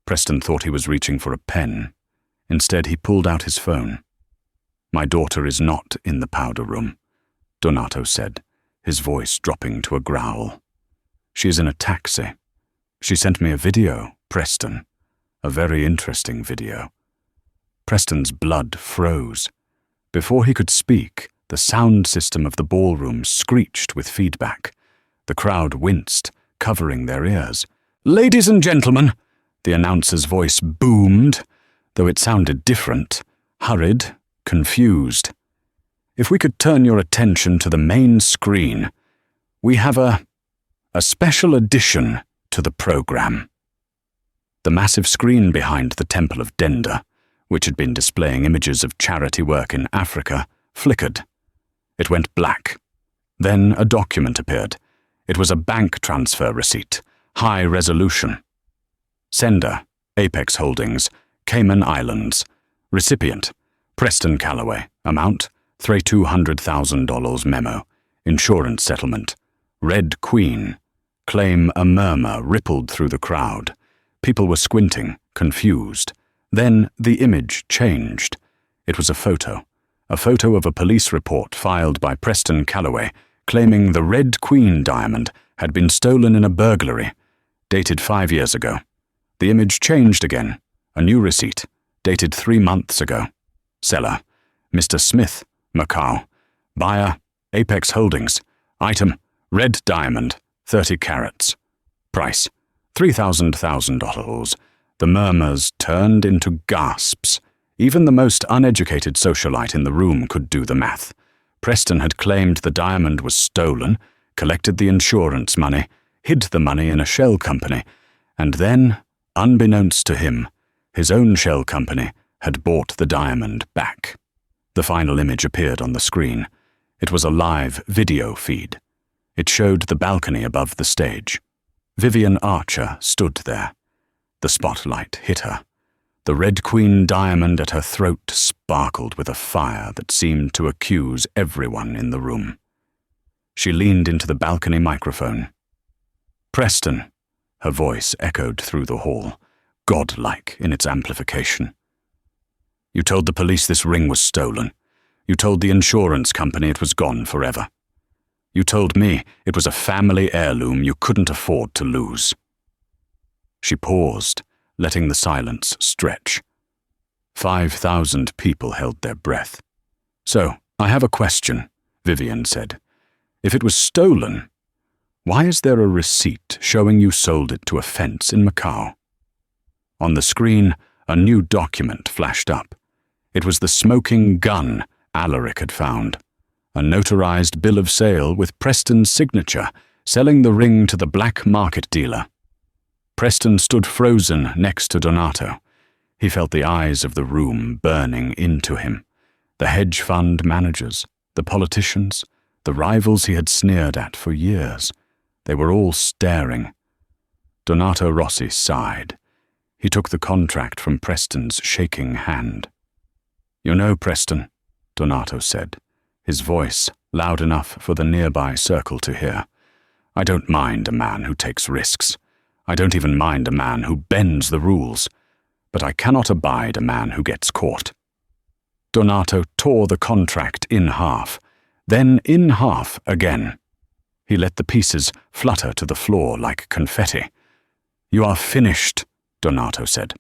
Preston thought he was reaching for a pen. Instead, he pulled out his phone. "My daughter is not in the powder room," Donato said, his voice dropping to a growl. "She is in a taxi. She sent me a video, Preston. A very interesting video." Preston's blood froze. Before he could speak, the sound system of the ballroom screeched with feedback. The crowd winced, covering their ears. "Ladies and gentlemen," the announcer's voice boomed, though it sounded different, hurried, confused. "If we could turn your attention to the main screen, we have a special addition to the program." The massive screen behind the Temple of Denda, which had been displaying images of charity work in Africa, flickered. It went black. Then a document appeared. It was a bank transfer receipt, high resolution. Sender, Apex Holdings, Cayman Islands. Recipient, Preston Calloway. Amount, $300,000 memo. Insurance settlement. Red Queen. Claim. A murmur rippled through the crowd. People were squinting, confused. Then the image changed. It was a photo of a police report filed by Preston Calloway claiming the Red Queen diamond had been stolen in a burglary, dated 5 years ago. The image changed again. A new receipt, dated 3 months ago. Seller, Mr. Smith, Macau. Buyer, Apex Holdings. Item, red diamond, 30 carats. Price, $3,000. The murmurs turned into gasps. Even the most uneducated socialite in the room could do the math. Preston had claimed the diamond was stolen, collected the insurance money, hid the money in a shell company, and then, unbeknownst to him, his own shell company had bought the diamond back. The final image appeared on the screen. It was a live video feed. It showed the balcony above the stage. Vivian Archer stood there. The spotlight hit her. The Red Queen diamond at her throat sparkled with a fire that seemed to accuse everyone in the room. She leaned into the balcony microphone. "Preston," her voice echoed through the hall, godlike in its amplification. "You told the police this ring was stolen. You told the insurance company it was gone forever. You told me it was a family heirloom you couldn't afford to lose." She paused, letting the silence stretch. 5,000 people held their breath. "So, I have a question," Vivian said. "If it was stolen, why is there a receipt showing you sold it to a fence in Macau?" On the screen, a new document flashed up. It was the smoking gun Alaric had found. a notarized bill of sale with Preston's signature, selling the ring to the black market dealer. Preston stood frozen next to Donato. He felt the eyes of the room burning into him. The hedge fund managers, the politicians, the rivals he had sneered at for years. They were all staring. Donato Rossi sighed. He took the contract from Preston's shaking hand. "You know, Preston," Donato said, his voice loud enough for the nearby circle to hear, "I don't mind a man who takes risks. I don't even mind a man who bends the rules. But I cannot abide a man who gets caught." Donato tore the contract in half, then in half again. He let the pieces flutter to the floor like confetti. "You are finished," Donato said.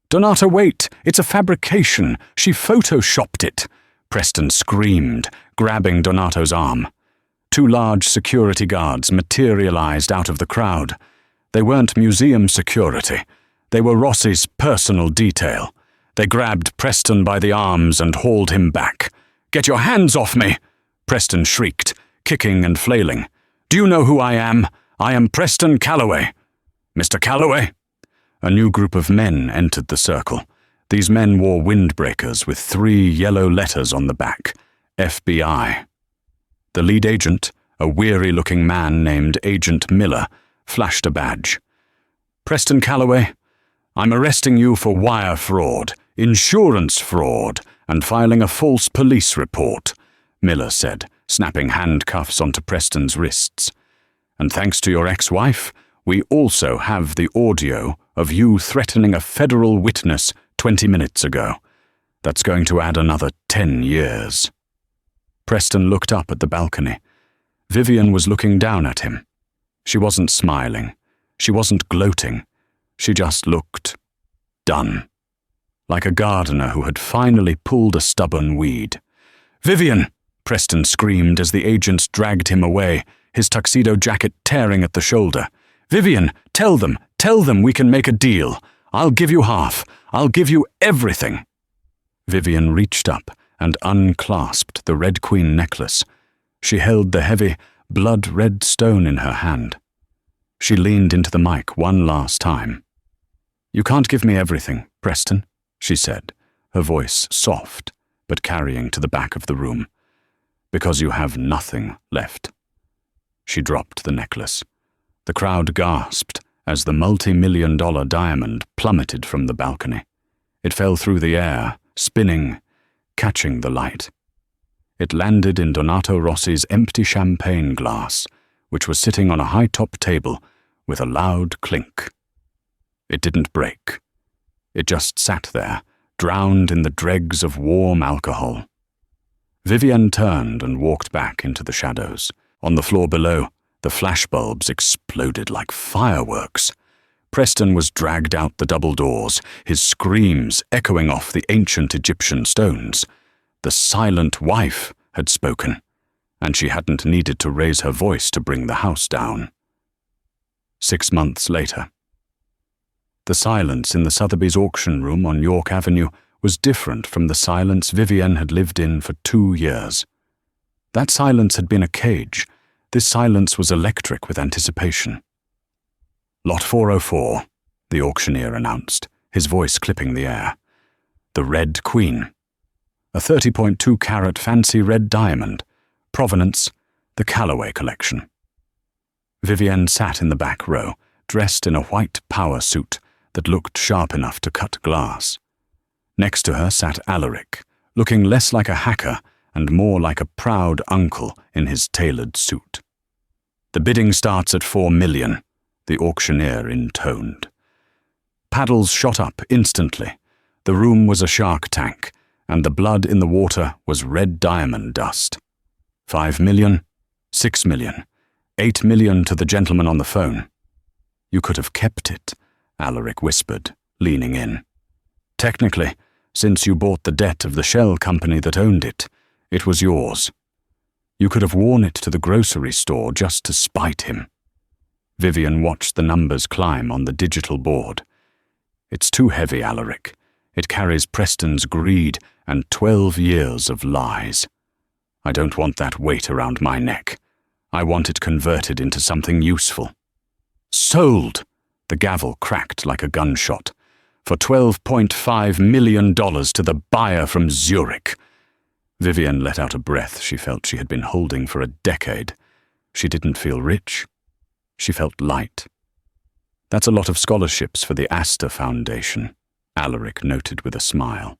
"Donato, wait! It's a fabrication! She photoshopped it!" Preston screamed, grabbing Donato's arm. Two large security guards materialized out of the crowd. They weren't museum security. They were Rossi's personal detail. They grabbed Preston by the arms and hauled him back. "Get your hands off me!" Preston shrieked, kicking and flailing. "Do you know who I am? I am Preston Calloway." "Mr. Calloway?" A new group of men entered the circle. These men wore windbreakers with 3 yellow letters on the back, FBI. The lead agent, a weary-looking man named Agent Miller, flashed a badge. "Preston Calloway, I'm arresting you for wire fraud, insurance fraud, and filing a false police report," Miller said, snapping handcuffs onto Preston's wrists. "And thanks to your ex-wife, we also have the audio of you threatening a federal witness 20 minutes ago. That's going to add another 10 years. Preston looked up at the balcony. Vivian was looking down at him. She wasn't smiling. She wasn't gloating. She just looked done. Like a gardener who had finally pulled a stubborn weed. "Vivian!" Preston screamed as the agents dragged him away, his tuxedo jacket tearing at the shoulder. "Vivian, tell them we can make a deal. I'll give you half. I'll give you everything." Vivian reached up and unclasped the Red Queen necklace. She held the heavy, blood-red stone in her hand. She leaned into the mic one last time. "You can't give me everything, Preston," she said, her voice soft, but carrying to the back of the room. "Because you have nothing left." She dropped the necklace. The crowd gasped as the multi-million-dollar diamond plummeted from the balcony. It fell through the air, spinning, catching the light. It landed in Donato Rossi's empty champagne glass, which was sitting on a high-top table with a loud clink. It didn't break. It just sat there, drowned in the dregs of warm alcohol. Vivian turned and walked back into the shadows. On the floor below, the flashbulbs exploded like fireworks. Preston was dragged out the double doors, his screams echoing off the ancient Egyptian stones. The silent wife had spoken, and she hadn't needed to raise her voice to bring the house down. 6 months later. The silence in the Sotheby's auction room on York Avenue was different from the silence Vivian had lived in for 2 years. That silence had been a cage. This silence was electric with anticipation. "Lot 404, the auctioneer announced, his voice clipping the air. "The Red Queen. A 30.2-carat fancy red diamond. Provenance, the Calloway collection." Vivian sat in the back row, dressed in a white power suit that looked sharp enough to cut glass. Next to her sat Alaric, looking less like a hacker and more like a proud uncle in his tailored suit. "The bidding starts at $4 million, the auctioneer intoned. Paddles shot up instantly. The room was a shark tank, and the blood in the water was red diamond dust. $5 million, $6 million, $8 million to the gentleman on the phone. "You could have kept it," Alaric whispered, leaning in. "Technically, since you bought the debt of the shell company that owned it, it was yours. You could have worn it to the grocery store just to spite him." Vivian watched the numbers climb on the digital board. "It's too heavy, Alaric. It carries Preston's greed and 12 years of lies. I don't want that weight around my neck. I want it converted into something useful. Sold! The gavel cracked like a gunshot. For $12.5 million to the buyer from Zurich. Vivian let out a breath she felt she had been holding for a decade. She didn't feel rich. She felt light. That's a lot of scholarships for the Astor Foundation, Alaric noted with a smile.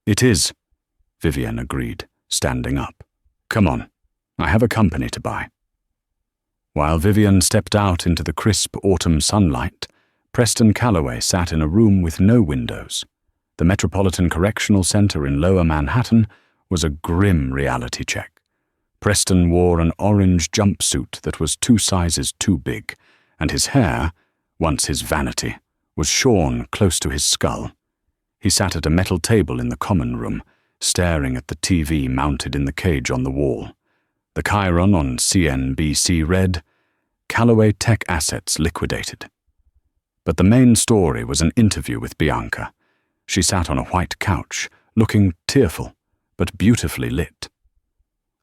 It is, Vivian agreed, standing up. Come on, I have a company to buy. While Vivian stepped out into the crisp autumn sunlight, Preston Calloway sat in a room with no windows. The Metropolitan Correctional Center in Lower Manhattan was a grim reality check. Preston wore an orange jumpsuit that was 2 sizes too big, and his hair, once his vanity, was shorn close to his skull. He sat at a metal table in the common room, staring at the TV mounted in the cage on the wall. The chyron on CNBC read, Callaway Tech Assets Liquidated. But the main story was an interview with Bianca. She sat on a white couch, looking tearful, but beautifully lit.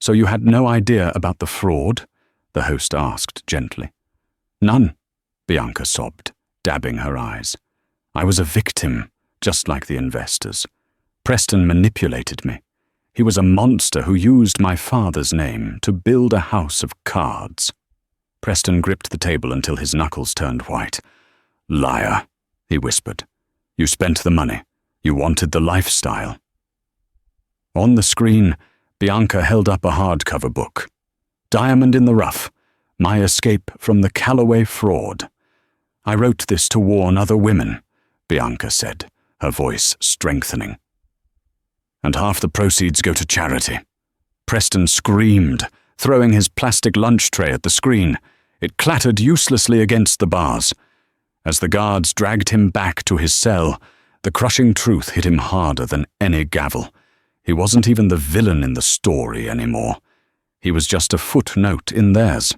So you had no idea about the fraud? The host asked gently. None, Bianca sobbed, dabbing her eyes. I was a victim, just like the investors. Preston manipulated me. He was a monster who used my father's name to build a house of cards. Preston gripped the table until his knuckles turned white. Liar, he whispered. You spent the money. You wanted the lifestyle. On the screen, Bianca held up a hardcover book. Diamond in the Rough, My Escape from the Callaway Fraud. I wrote this to warn other women, Bianca said, her voice strengthening. And half the proceeds go to charity. Preston screamed, throwing his plastic lunch tray at the screen. It clattered uselessly against the bars. As the guards dragged him back to his cell, the crushing truth hit him harder than any gavel. He wasn't even the villain in the story anymore. He was just a footnote in theirs.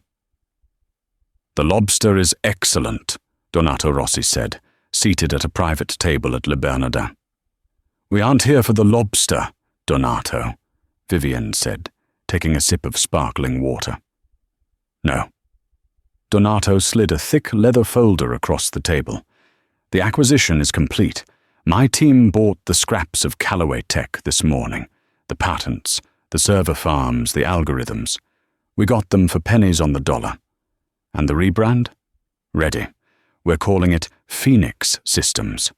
The lobster is excellent, Donato Rossi said, seated at a private table at Le Bernardin. We aren't here for the lobster, Donato, Vivian said, taking a sip of sparkling water. No. Donato slid a thick leather folder across the table. The acquisition is complete. My team bought the scraps of Callaway Tech this morning. The patents, the server farms, the algorithms. We got them for pennies on the dollar. And the rebrand? Ready. We're calling it Phoenix Systems.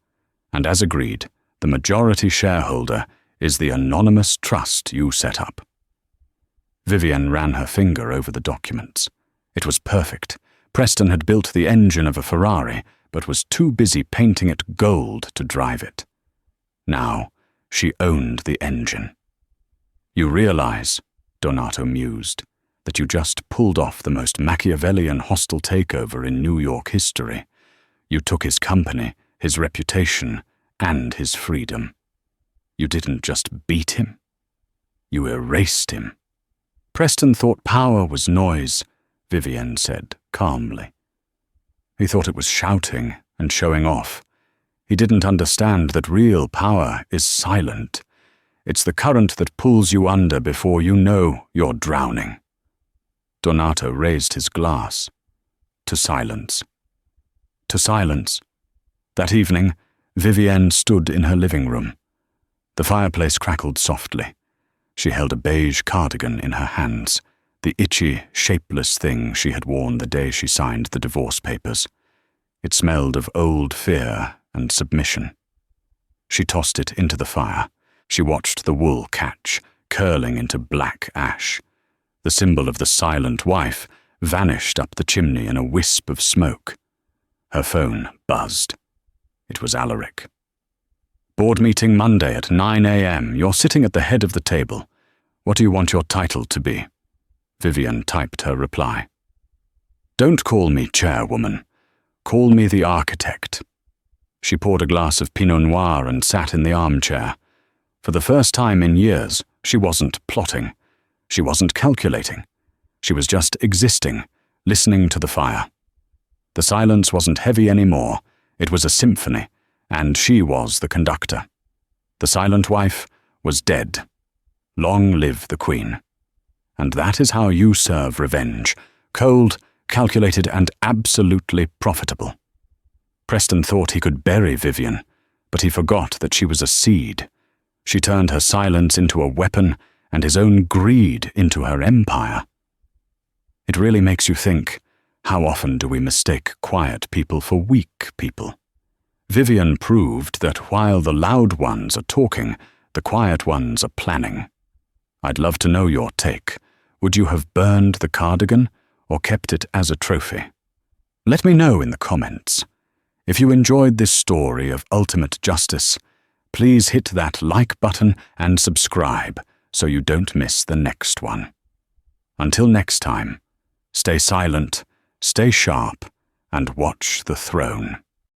And as agreed, the majority shareholder is the anonymous trust you set up. Vivian ran her finger over the documents. It was perfect. Preston had built the engine of a Ferrari, but was too busy painting it gold to drive it. Now, she owned the engine. You realize, Donato mused, that you just pulled off the most Machiavellian hostile takeover in New York history. You took his company, his reputation, and his freedom. You didn't just beat him. You erased him. Preston thought power was noise, Vivian said calmly. He thought it was shouting and showing off. He didn't understand that real power is silent. It's the current that pulls you under before you know you're drowning. Donato raised his glass. To silence. To silence. That evening, Vivienne stood in her living room. The fireplace crackled softly. She held a beige cardigan in her hands, the itchy, shapeless thing she had worn the day she signed the divorce papers. It smelled of old fear and submission. She tossed it into the fire. She watched the wool catch, curling into black ash. The symbol of the silent wife vanished up the chimney in a wisp of smoke. Her phone buzzed. It was Alaric. Board meeting Monday at 9 a.m. You're sitting at the head of the table. What do you want your title to be? Vivian typed her reply. Don't call me chairwoman. Call me the architect. She poured a glass of Pinot Noir and sat in the armchair. For the first time in years, she wasn't plotting. She wasn't calculating. She was just existing, listening to the fire. The silence wasn't heavy anymore. It was a symphony, and she was the conductor. The silent wife was dead. Long live the Queen. And that is how you serve revenge: cold, calculated, and absolutely profitable. Preston thought he could bury Vivian, but he forgot that she was a seed. She turned her silence into a weapon and his own greed into her empire. It really makes you think, how often do we mistake quiet people for weak people? Vivian proved that while the loud ones are talking, the quiet ones are planning. I'd love to know your take. Would you have burned the cardigan or kept it as a trophy? Let me know in the comments. If you enjoyed this story of ultimate justice, please hit that like button and subscribe so you don't miss the next one. Until next time, stay silent, stay sharp, and watch the throne.